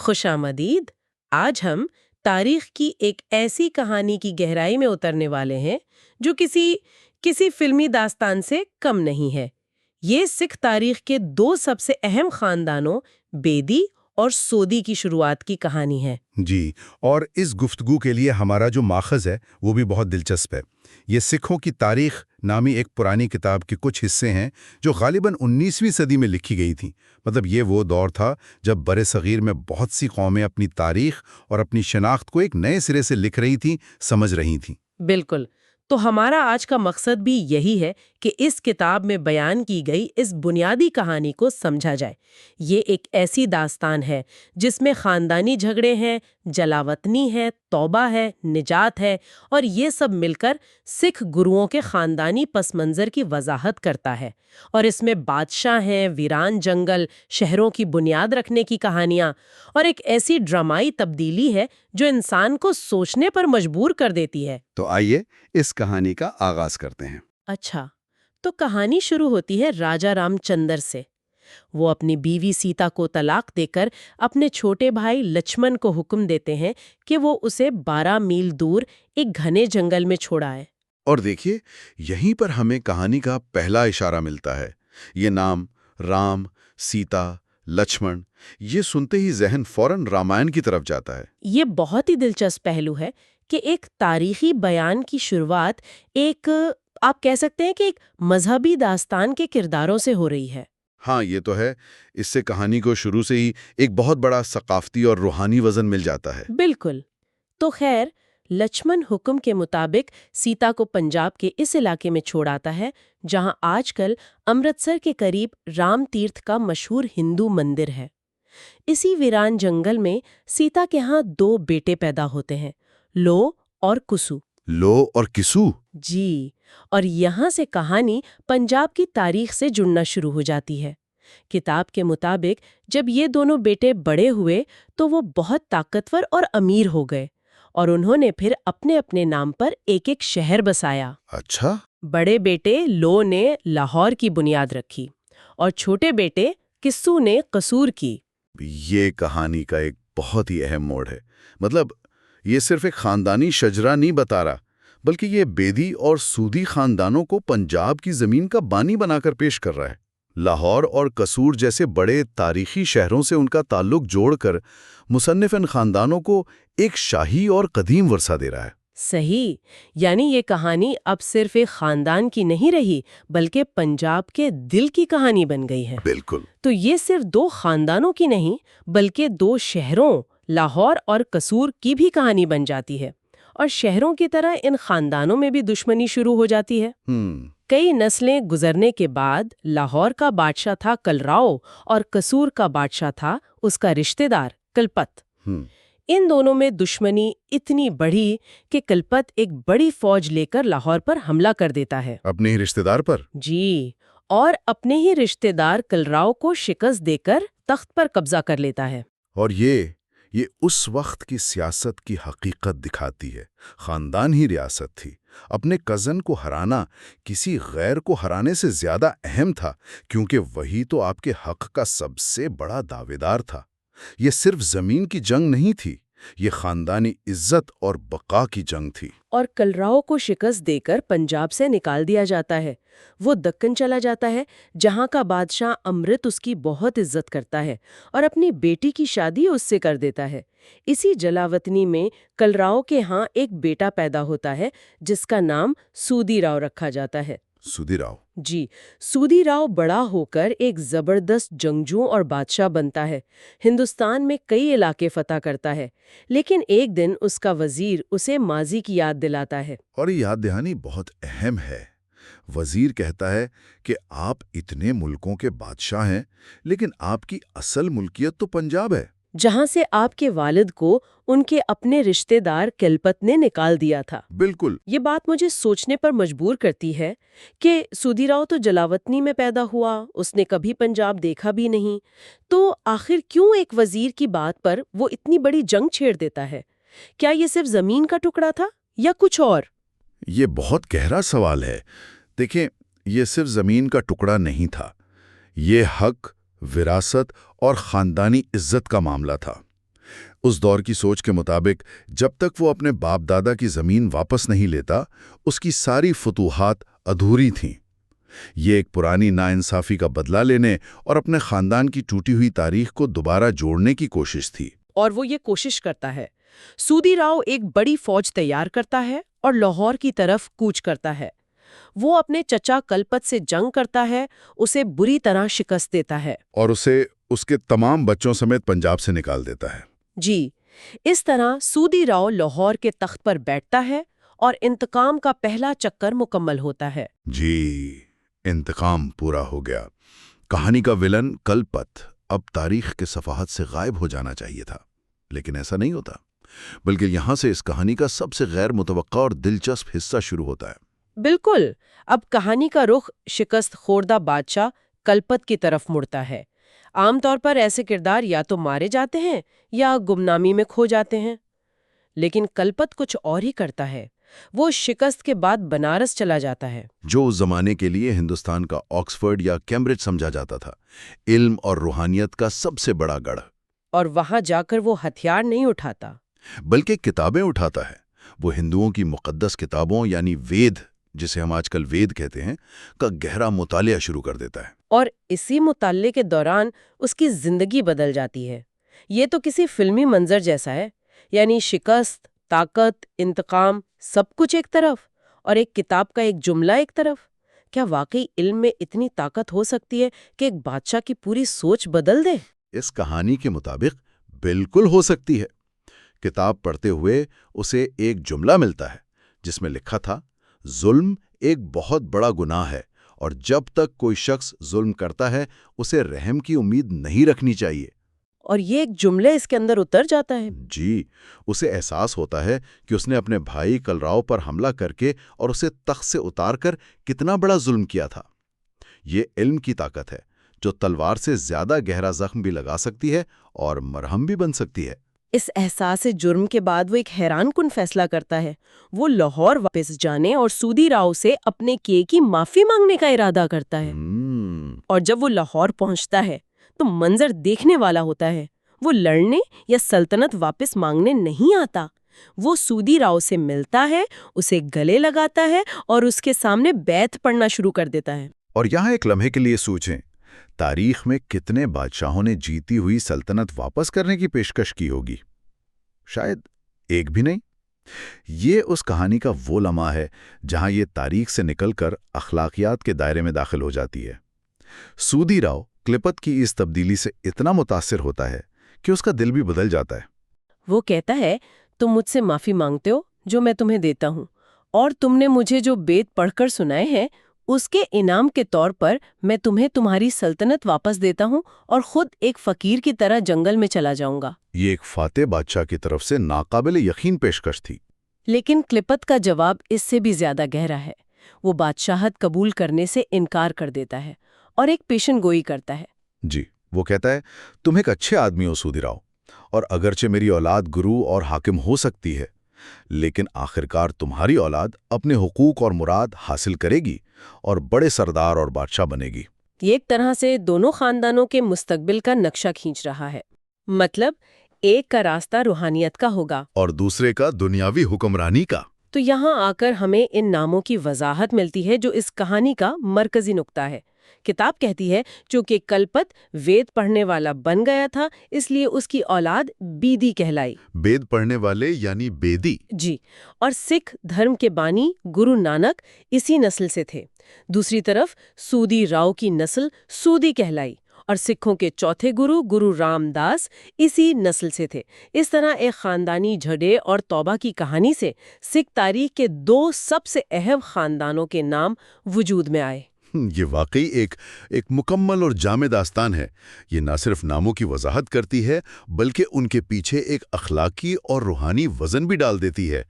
خوش آمدید۔ آج ہم تاریخ کی ایک ایسی کہانی کی گہرائی میں اترنے والے ہیں جو کسی فلمی داستان سے کم نہیں ہے۔ یہ سکھ تاریخ کے دو سب سے اہم خاندانوں بیدی اور سودی کی شروعات کی کہانی ہے۔ جی، اور اس گفتگو کے لیے ہمارا جو ماخذ ہے وہ بھی بہت دلچسپ ہے۔ یہ سکھوں کی تاریخ نامی ایک پرانی کتاب کے کچھ حصے ہیں جو غالباً 19ویں صدی میں لکھی گئی تھیں۔ مطلب یہ وہ دور تھا جب برِ صغیر میں بہت سی قومیں اپنی تاریخ اور اپنی شناخت کو ایک نئے سرے سے لکھ رہی تھیں، سمجھ رہی تھیں۔ بالکل۔ تو ہمارا آج کا مقصد بھی یہی ہے کہ اس کتاب میں بیان کی گئی اس بنیادی کہانی کو سمجھا جائے۔ یہ ایک ایسی داستان ہے جس میں خاندانی جھگڑے ہیں، جلاوطنی ہے، توبہ ہے، نجات ہے، اور یہ سب مل کر سکھ گروؤں کے خاندانی پس منظر کی وضاحت کرتا ہے۔ اور اس میں بادشاہ ہیں، ویران جنگل، شہروں کی بنیاد رکھنے کی کہانیاں، اور ایک ایسی ڈرامائی تبدیلی ہے جو انسان کو سوچنے پر مجبور کر دیتی ہے۔ تو آئیے اس کہانی کا آغاز کرتے ہیں۔ اچھا، تو کہانی شروع ہوتی ہے راجا رام چندر سے۔ وہ اپنی بیوی سیتا کو طلاق دے کر اپنے چھوٹے بھائی لچمن کو حکم دیتے ہیں کہ وہ اسے 12 میل دور ایک گھنے جنگل میں چھوڑائے۔ اور دیکھیے، یہیں پر ہمیں کہانی کا پہلا اشارہ ملتا ہے۔ یہ نام رام، سیتا، لچمن، یہ سنتے ہی ذہن فوراً رامائن کی طرف جاتا ہے۔ یہ بہت ہی دلچسپ پہلو ہے کہ ایک تاریخی بیان کی شروعات آپ کہہ سکتے ہیں کہ ایک مذہبی داستان کے کرداروں سے ہو رہی ہے۔ ہاں، یہ تو ہے۔ اس سے کہانی کو شروع سے ہی ایک بہت بڑا ثقافتی اور روحانی وزن مل جاتا ہے۔ بالکل۔ تو خیر، لچمن حکم کے مطابق سیتا کو پنجاب کے اس علاقے میں چھوڑ آتا ہے جہاں آج کل امرتسر کے قریب رام تیرتھ کا مشہور ہندو مندر ہے۔ اسی ویران جنگل میں سیتا کے ہاں 2 بیٹے پیدا ہوتے ہیں، لو اور کسو۔ لو اور کسو؟ جی، اور یہاں سے کہانی پنجاب کی تاریخ سے جڑنا شروع ہو جاتی ہے۔ کتاب کے مطابق جب یہ دونوں بیٹے بڑے ہوئے تو وہ بہت طاقتور اور امیر ہو گئے، اور انہوں نے پھر اپنے اپنے نام پر ایک ایک شہر بسایا۔ اچھا۔ بڑے بیٹے لو نے لاہور کی بنیاد رکھی اور چھوٹے بیٹے کسو نے قصور کی۔ یہ کہانی کا ایک بہت ہی اہم موڑ ہے۔ مطلب یہ صرف ایک خاندانی شجرہ نہیں بتا رہا، بلکہ یہ بیدی اور سودی خاندانوں کو پنجاب کی زمین کا بانی بنا کر پیش کر رہا ہے۔ لاہور اور قصور جیسے بڑے تاریخی شہروں سے ان کا تعلق جوڑ کر مصنف ان خاندانوں کو ایک شاہی اور قدیم ورثہ دے رہا ہے۔ صحیح، یعنی یہ کہانی اب صرف ایک خاندان کی نہیں رہی بلکہ پنجاب کے دل کی کہانی بن گئی ہے۔ بالکل۔ تو یہ صرف 2 خاندانوں کی نہیں بلکہ 2 شہروں لاہور اور قصور کی بھی کہانی بن جاتی ہے، اور شہروں کی طرح ان خاندانوں میں بھی دشمنی شروع ہو جاتی ہے۔ کئی نسلیں گزرنے کے بعد لاہور کا بادشاہ تھا کلراؤ اور قصور کا بادشاہ تھا اس کا رشتہ دار کلپت۔ ان دونوں میں دشمنی اتنی بڑھی کہ کلپت ایک بڑی فوج لے کر لاہور پر حملہ کر دیتا ہے۔ اپنے ہی رشتہ دار پر؟ جی، اور اپنے ہی رشتہ دار کلراؤ کو شکست دے کر تخت پر قبضہ کر لیتا ہے۔ اور یہ اس وقت کی سیاست کی حقیقت دکھاتی ہے۔ خاندان ہی ریاست تھی۔ اپنے کزن کو ہرانا کسی غیر کو ہرانے سے زیادہ اہم تھا، کیونکہ وہی تو آپ کے حق کا سب سے بڑا دعویدار تھا۔ یہ صرف زمین کی جنگ نہیں تھی، یہ خاندانی عزت اور بقا کی جنگ تھی۔ اور کلراؤ کو شکست دے کر پنجاب سے نکال دیا جاتا ہے۔ وہ دکن چلا جاتا ہے جہاں کا بادشاہ امرت اس کی بہت عزت کرتا ہے اور اپنی بیٹی کی شادی اس سے کر دیتا ہے۔ اسی جلاوطنی میں کلراؤ کے ہاں ایک بیٹا پیدا ہوتا ہے جس کا نام سودی راؤ رکھا جاتا ہے۔ سودی راؤ؟ جی، سودی راؤ بڑا ہو کر ایک زبردست جنگجو اور بادشاہ بنتا ہے۔ ہندوستان میں کئی علاقے فتح کرتا ہے، لیکن ایک دن اس کا وزیر اسے ماضی کی یاد دلاتا ہے۔ اور یہ یاد دہانی بہت اہم ہے۔ وزیر کہتا ہے کہ آپ اتنے ملکوں کے بادشاہ ہیں، لیکن آپ کی اصل ملکیت تو پنجاب ہے، جہاں سے آپ کے والد کو ان کے اپنے رشتہ دار کلپت نے نکال دیا تھا۔ بالکل۔ یہ بات مجھے سوچنے پر مجبور کرتی ہے کہ سودی راؤ تو جلاوطنی میں پیدا ہوا، اس نے کبھی پنجاب دیکھا بھی نہیں، تو آخر کیوں ایک وزیر کی بات پر وہ اتنی بڑی جنگ چھیڑ دیتا ہے؟ کیا یہ صرف زمین کا ٹکڑا تھا یا کچھ اور؟ یہ بہت گہرا سوال ہے۔ دیکھیں، یہ صرف زمین کا ٹکڑا نہیں تھا، یہ حق، وراثت اور خاندانی عزت کا معاملہ تھا۔ اس دور کی سوچ کے مطابق جب تک وہ اپنے باپ دادا کی زمین واپس نہیں لیتا، اس کی ساری فتوحات ادھوری تھیں۔ یہ ایک پرانی ناانصافی کا بدلہ لینے اور اپنے خاندان کی ٹوٹی ہوئی تاریخ کو دوبارہ جوڑنے کی کوشش تھی۔ اور وہ یہ کوشش کرتا ہے۔ سودی راؤ ایک بڑی فوج تیار کرتا ہے اور لاہور کی طرف کوچ کرتا ہے۔ وہ اپنے چچا کلپت سے جنگ کرتا ہے، اسے بری طرح شکست دیتا ہے اور اسے اس کے تمام بچوں سمیت پنجاب سے نکال دیتا ہے۔ جی، اس طرح سودی راؤ لاہور کے تخت پر بیٹھتا ہے اور انتقام کا پہلا چکر مکمل ہوتا ہے۔ جی، انتقام پورا ہو گیا۔ کہانی کا ولن کلپت اب تاریخ کے صفحات سے غائب ہو جانا چاہیے تھا، لیکن ایسا نہیں ہوتا، بلکہ یہاں سے اس کہانی کا سب سے غیر متوقع اور دلچسپ حصہ شروع ہوتا ہے۔ بالکل، اب کہانی کا رخ شکست خوردہ بادشاہ کلپت کی طرف مڑتا ہے۔ عام طور پر ایسے کردار یا تو مارے جاتے ہیں یا گمنامی میں کھو جاتے ہیں، لیکن کلپت کچھ اور ہی کرتا ہے۔ وہ شکست کے بعد بنارس چلا جاتا ہے، جو اس زمانے کے لیے ہندوستان کا آکسفورڈ یا کیمبرج سمجھا جاتا تھا، علم اور روحانیت کا سب سے بڑا گڑھ۔ اور وہاں جا کر وہ ہتھیار نہیں اٹھاتا بلکہ کتابیں اٹھاتا ہے۔ وہ ہندوؤں کی مقدس کتابوں یعنی وید، جسے ہم آج کل وید کہتے ہیں، کا گہرا مطالعہ شروع کر دیتا ہے۔ اور اسی مطالعے کے دوران اس کی زندگی بدل جاتی ہے۔ یہ تو کسی فلمی منظر جیسا ہے، یعنی شکست، طاقت، انتقام، سب کچھ ایک طرف اور ایک کتاب کا ایک جملہ ایک طرف۔ کیا واقعی علم میں اتنی طاقت ہو سکتی ہے کہ ایک بادشاہ کی پوری سوچ بدل دے؟ اس کہانی کے مطابق بالکل ہو سکتی ہے۔ کتاب پڑھتے ہوئے اسے ایک جملہ ملتا ہے جس میں لکھا تھا، ظلم ایک بہت بڑا گناہ ہے اور جب تک کوئی شخص ظلم کرتا ہے اسے رحم کی امید نہیں رکھنی چاہیے۔ اور یہ ایک جملہ اس کے اندر اتر جاتا ہے۔ جی، اسے احساس ہوتا ہے کہ اس نے اپنے بھائی کلراؤ پر حملہ کر کے اور اسے تخت سے اتار کر کتنا بڑا ظلم کیا تھا۔ یہ علم کی طاقت ہے جو تلوار سے زیادہ گہرا زخم بھی لگا سکتی ہے اور مرہم بھی بن سکتی ہے۔ اس احساس جرم کے بعد وہ ایک حیران کن فیصلہ کرتا ہے۔ وہ لاہور واپس جانے اور سودی راؤ سے اپنے کیے کی معافی مانگنے کا ارادہ کرتا ہے۔ اور جب وہ لاہور پہنچتا ہے تو منظر دیکھنے والا ہوتا ہے۔ وہ لڑنے یا سلطنت واپس مانگنے نہیں آتا، وہ سودی راؤ سے ملتا ہے، اسے گلے لگاتا ہے اور اس کے سامنے بیعت پڑھنا شروع کر دیتا ہے۔ اور یہاں ایک لمحے کے لیے سوچیں، تاریخ میں کتنے بادشاہوں نے جیتی ہوئی سلطنت واپس کرنے کی پیشکش کی ہوگی؟ شاید ایک بھی نہیں۔ یہ اس کہانی کا وہ لمحہ ہے جہاں یہ تاریخ سے نکل کر اخلاقیات کے دائرے میں داخل ہو جاتی ہے۔ سودی راؤ کلپت کی اس تبدیلی سے اتنا متاثر ہوتا ہے کہ اس کا دل بھی بدل جاتا ہے۔ وہ کہتا ہے، تم مجھ سے معافی مانگتے ہو جو میں تمہیں دیتا ہوں، اور تم نے مجھے جو بیت پڑھ کر سنائے ہیں اس کے انعام کے طور پر میں تمہیں تمہاری سلطنت واپس دیتا ہوں اور خود ایک فقیر کی طرح جنگل میں چلا جاؤں گا۔ یہ ایک فاتح بادشاہ کی طرف سے ناقابل یقین پیشکش تھی۔ لیکن کلپت کا جواب اس سے بھی زیادہ گہرا ہے۔ وہ بادشاہت قبول کرنے سے انکار کر دیتا ہے اور ایک پیشن گوئی کرتا ہے۔ جی، وہ کہتا ہے، تم ایک اچھے آدمی ہو سودی راؤ، اور اگرچہ میری اولاد گرو اور حاکم ہو سکتی ہے، لیکن آخرکار تمہاری اولاد اپنے حقوق اور مراد حاصل کرے گی اور بڑے سردار اور بادشاہ بنے گی۔ یہ ایک طرح سے دونوں خاندانوں کے مستقبل کا نقشہ کھینچ رہا ہے۔ مطلب ایک کا راستہ روحانیت کا ہوگا اور دوسرے کا دنیاوی حکمرانی کا۔ تو یہاں آ کر ہمیں ان ناموں کی وضاحت ملتی ہے جو اس کہانی کا مرکزی نقطہ ہے۔ کتاب کہتی ہے چونکہ کلپت وید پڑھنے والا بن گیا تھا، اس لیے اس کی اولاد بیدی کہلائی۔ وید پڑھنے والے یعنی بیدی۔ جی، اور سکھ دھرم کے بانی گرو نانک اسی نسل سے تھے۔ دوسری طرف سودی راؤ کی نسل سودی کہلائی اور سکھوں کے چوتھے گرو گرو رام داس اسی نسل سے تھے۔ اس طرح ایک خاندانی جھڑے اور توبہ کی کہانی سے سکھ تاریخ کے دو سب سے اہم خاندانوں کے نام وجود میں آئے۔ یہ واقعی ایک مکمل اور جامع داستان ہے۔ یہ نہ صرف ناموں کی وضاحت کرتی ہے بلکہ ان کے پیچھے ایک اخلاقی اور روحانی وزن بھی ڈال دیتی ہے۔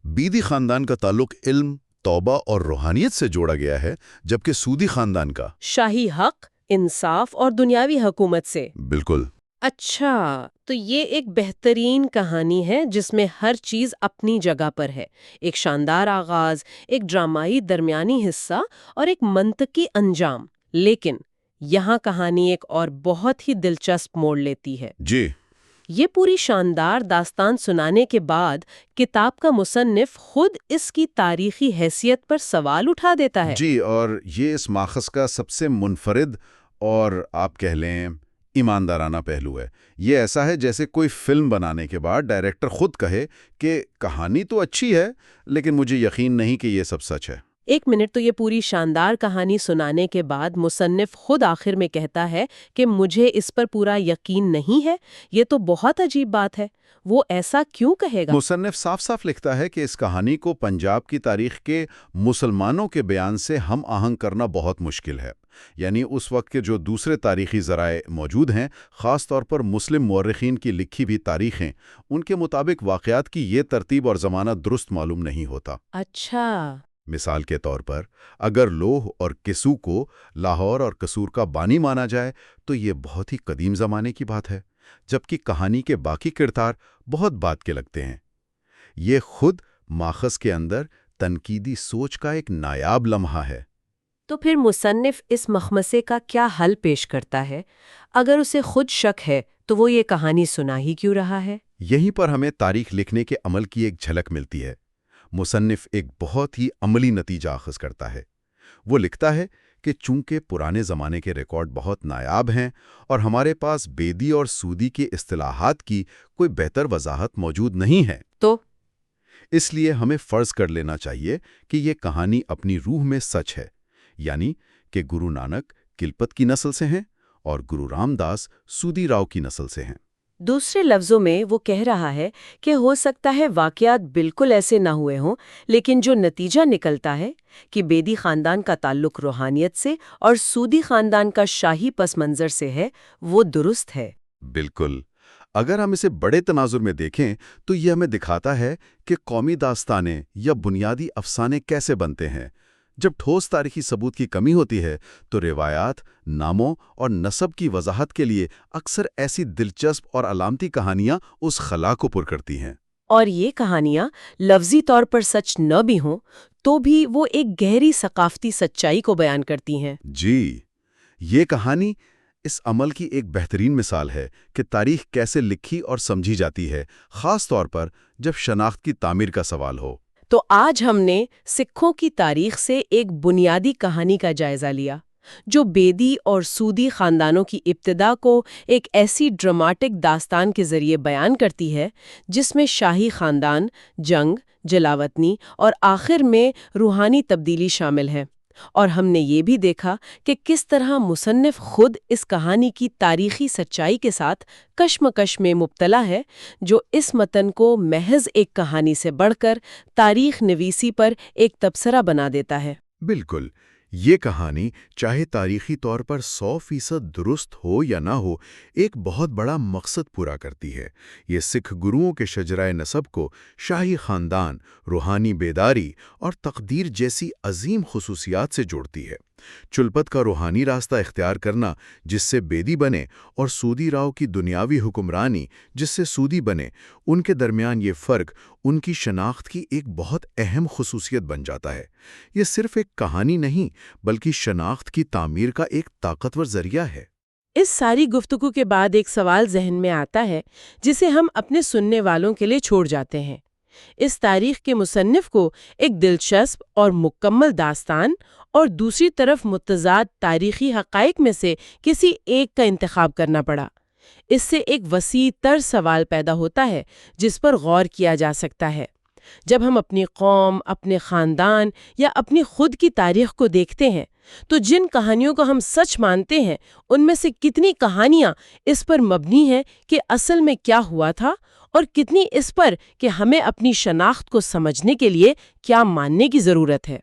بیدی خاندان کا تعلق علم، توبہ اور روحانیت سے جوڑا گیا ہے، جبکہ سودی خاندان کا شاہی حق، انصاف اور دنیاوی حکومت سے۔ بالکل۔ اچھا، تو یہ ایک بہترین کہانی ہے جس میں ہر چیز اپنی جگہ پر ہے۔ ایک شاندار آغاز، ایک ڈرامائی درمیانی حصہ اور ایک منطقی انجام۔ لیکن یہاں کہانی ایک اور بہت ہی دلچسپ موڑ لیتی ہے۔ جی، یہ پوری شاندار داستان سنانے کے بعد کتاب کا مصنف خود اس کی تاریخی حیثیت پر سوال اٹھا دیتا ہے۔ جی، اور یہ اس ماخذ کا سب سے منفرد اور آپ کہہ لیں ایماندارانہ پہلو ہے۔ یہ ایسا ہے جیسے کوئی فلم بنانے کے بعد ڈائریکٹر خود کہے کہ کہانی تو اچھی ہے لیکن مجھے یقین نہیں کہ یہ سب سچ ہے۔ ایک منٹ، تو یہ پوری شاندار کہانی سنانے کے بعد مصنف خود آخر میں کہتا ہے کہ مجھے اس پر پورا یقین نہیں ہے، یہ تو بہت عجیب بات ہے۔ وہ ایسا کیوں کہے گا؟ مصنف صاف صاف لکھتا ہے کہ اس کہانی کو پنجاب کی تاریخ کے مسلمانوں کے بیان سے ہم آہنگ کرنا بہت مشکل ہے۔ یعنی اس وقت کے جو دوسرے تاریخی ذرائع موجود ہیں، خاص طور پر مسلم مورخین کی لکھی بھی تاریخیں، ان کے مطابق واقعات کی یہ ترتیب اور زمانہ درست معلوم نہیں ہوتا۔ اچھا۔ مثال کے طور پر اگر لوہ اور کسو کو لاہور اور قصور کا بانی مانا جائے تو یہ بہت ہی قدیم زمانے کی بات ہے، جبکہ کہانی کے باقی کردار بہت بعد کے لگتے ہیں۔ یہ خود ماخذ کے اندر تنقیدی سوچ کا ایک نایاب لمحہ ہے۔ تو پھر مصنف اس مخمسے کا کیا حل پیش کرتا ہے؟ اگر اسے خود شک ہے تو وہ یہ کہانی سنا ہی کیوں رہا ہے؟ یہیں پر ہمیں تاریخ لکھنے کے عمل کی ایک جھلک ملتی ہے۔ مصنف ایک بہت ہی عملی نتیجہ اخذ کرتا ہے۔ وہ لکھتا ہے کہ چونکہ پرانے زمانے کے ریکارڈ بہت نایاب ہیں اور ہمارے پاس بیدی اور سودی کے اصطلاحات کی کوئی بہتر وضاحت موجود نہیں ہے، تو اس لیے ہمیں فرض کر لینا چاہیے کہ یہ کہانی اپنی روح میں سچ ہے، یعنی کہ گرو نانک کلپت کی نسل سے ہیں اور گرو رام داس سودی راؤ کی نسل سے ہیں۔ دوسرے لفظوں میں وہ کہہ رہا ہے کہ ہو سکتا ہے واقعات بالکل ایسے نہ ہوئے ہوں، لیکن جو نتیجہ نکلتا ہے کہ بیدی خاندان کا تعلق روحانیت سے اور سودی خاندان کا شاہی پس منظر سے ہے، وہ درست ہے۔ بالکل۔ اگر ہم اسے بڑے تناظر میں دیکھیں تو یہ ہمیں دکھاتا ہے کہ قومی داستانیں یا بنیادی افسانے کیسے بنتے ہیں۔ جب ٹھوس تاریخی ثبوت کی کمی ہوتی ہے تو روایات، ناموں اور نسب کی وضاحت کے لیے اکثر ایسی دلچسپ اور علامتی کہانیاں اس خلا کو پر کرتی ہیں۔ اور یہ کہانیاں لفظی طور پر سچ نہ بھی ہوں تو بھی وہ ایک گہری ثقافتی سچائی کو بیان کرتی ہیں۔ جی، یہ کہانی اس عمل کی ایک بہترین مثال ہے کہ تاریخ کیسے لکھی اور سمجھی جاتی ہے، خاص طور پر جب شناخت کی تعمیر کا سوال ہو۔ تو آج ہم نے سکھوں کی تاریخ سے ایک بنیادی کہانی کا جائزہ لیا جو بیدی اور سودی خاندانوں کی ابتدا کو ایک ایسی ڈراماٹک داستان کے ذریعے بیان کرتی ہے جس میں شاہی خاندان، جنگ، جلاوطنی اور آخر میں روحانی تبدیلی شامل ہے۔ اور ہم نے یہ بھی دیکھا کہ کس طرح مصنف خود اس کہانی کی تاریخی سچائی کے ساتھ کشمکش میں مبتلا ہے، جو اس متن کو محض ایک کہانی سے بڑھ کر تاریخ نویسی پر ایک تبصرہ بنا دیتا ہے۔ بالکل، یہ کہانی چاہے تاریخی طور پر 100% درست ہو یا نہ ہو، ایک بہت بڑا مقصد پورا کرتی ہے۔ یہ سکھ گروؤں کے شجرۂ نسب کو شاہی خاندان، روحانی بیداری اور تقدیر جیسی عظیم خصوصیات سے جوڑتی ہے۔ چلپت کا روحانی راستہ اختیار کرنا جس سے بیدی بنے اور سودی راؤ کی دنیاوی حکمرانی جس سے سودی بنے، ان کے درمیان یہ فرق ان کی شناخت کی ایک بہت اہم خصوصیت بن جاتا ہے۔ یہ صرف ایک کہانی نہیں بلکہ شناخت کی تعمیر کا ایک طاقتور ذریعہ ہے۔ اس ساری گفتگو کے بعد ایک سوال ذہن میں آتا ہے جسے ہم اپنے سننے والوں کے لیے چھوڑ جاتے ہیں۔ اس تاریخ کے مصنف کو ایک دلچسپ اور مکمل داستان اور دوسری طرف متضاد تاریخی حقائق میں سے کسی ایک کا انتخاب کرنا پڑا۔ اس سے ایک وسیع تر سوال پیدا ہوتا ہے جس پر غور کیا جا سکتا ہے۔ جب ہم اپنی قوم، اپنے خاندان یا اپنی خود کی تاریخ کو دیکھتے ہیں تو جن کہانیوں کو ہم سچ مانتے ہیں ان میں سے کتنی کہانیاں اس پر مبنی ہیں کہ اصل میں کیا ہوا تھا، اور کتنی اس پر کہ ہمیں اپنی شناخت کو سمجھنے کے لیے کیا ماننے کی ضرورت ہے۔